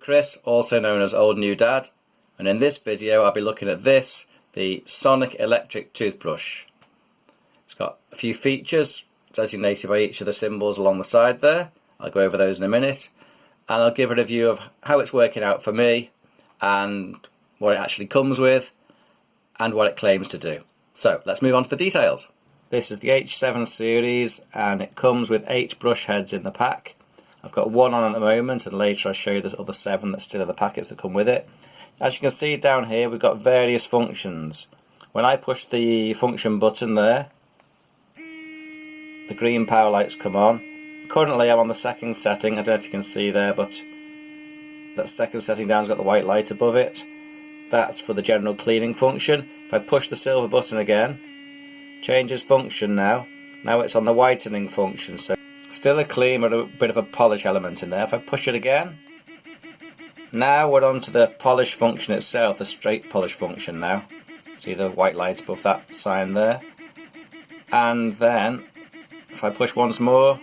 Chris, also known as Old New Dad, and in this video I'll be looking at this, the Sonic Electric Toothbrush. It's got a few features designated by each of the symbols along the side there. I'll go over those in a minute, and I'll give a review of how it's working out for me and what it actually comes with and what it claims to do. So let's move on to the details. This is the H7 series and it comes with 8 brush heads in the pack. I've got one on at the moment, and later I'll show you the other 7 that's still in the packets that come with it. As you can see down here, we've got various functions. When I push the function button there, the green power lights come on. Currently I'm on the second setting, I don't know if you can see there, but that second setting down's got the white light above it. That's for the general cleaning function. If I push the silver button again, changes function now. Now it's on the whitening function, so still a clean but a bit of a polish element in there. If I push it again, now we're on to the polish function itself, the straight polish function now. See the white light above that sign there. And then, if I push once more,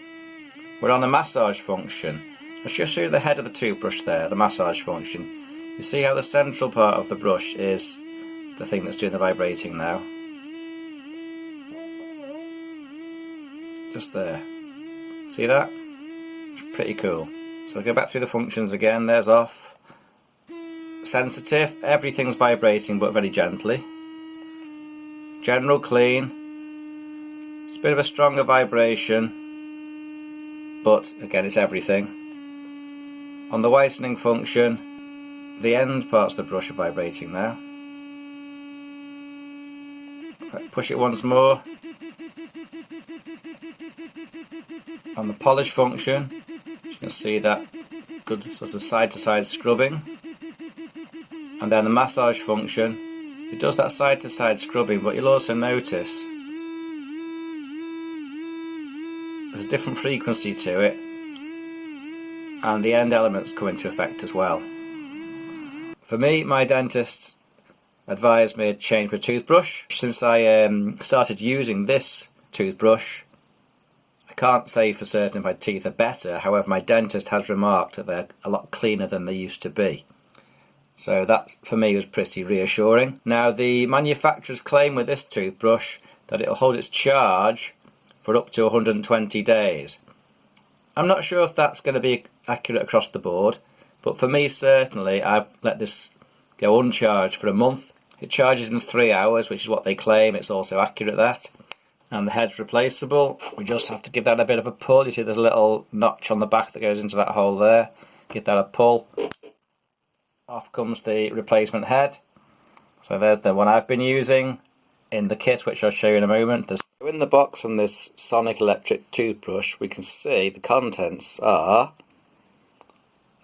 we're on the massage function. Let's just show you the head of the toothbrush there, the massage function. You see how the central part of the brush is the thing that's doing the vibrating now. Just there. See that? It's pretty cool. So I'll go back through the functions again. There's off. Sensitive, everything's vibrating but very gently. General clean. It's a bit of a stronger vibration, but again it's everything. On the whitening function, the end parts of the brush are vibrating now. If I push it once more, on the polish function, you can see that good sort of side to side scrubbing. And then the massage function, it does that side to side scrubbing, but you'll also notice there's a different frequency to it, and the end elements come into effect as well. For me, my dentist advised me to change my toothbrush. Since I started using this toothbrush, I can't say for certain if my teeth are better, however my dentist has remarked that they're a lot cleaner than they used to be. So that for me was pretty reassuring. Now the manufacturers claim with this toothbrush that it'll hold its charge for up to 120 days. I'm not sure if that's going to be accurate across the board, but for me certainly I've let this go uncharged for a month. It charges in 3 hours, which is what they claim. It's also accurate that. And the head's replaceable. We just have to give that a bit of a pull. You see there's a little notch on the back that goes into that hole there. Give that a pull. Off comes the replacement head. So there's the one I've been using in the kit, which I'll show you in a moment. In the box from this Sonic Electric toothbrush, we can see the contents are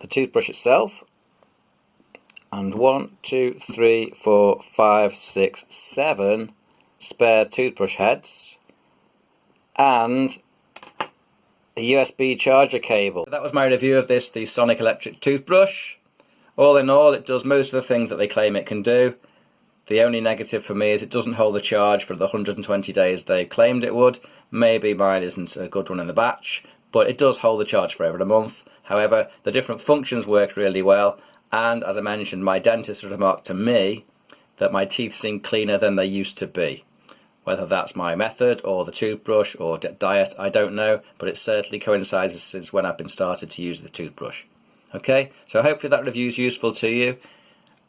the toothbrush itself, and 1, 2, 3, 4, 5, 6, 7 spare toothbrush heads, and a USB charger cable. That was my review of this, the Sonic Electric toothbrush. All in all, it does most of the things that they claim it can do. The only negative for me is it doesn't hold the charge for the 120 days they claimed it would. Maybe mine isn't a good one in the batch, but it does hold the charge for over a month. However, the different functions work really well, and as I mentioned, my dentist remarked to me that my teeth seem cleaner than they used to be. Whether that's my method or the toothbrush or diet, I don't know, but it certainly coincides since when I've been started to use the toothbrush. Okay, so hopefully that review is useful to you,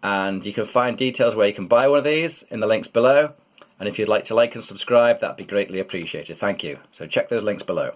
and you can find details where you can buy one of these in the links below, and if you'd like to like and subscribe, that'd be greatly appreciated. Thank you. So check those links below.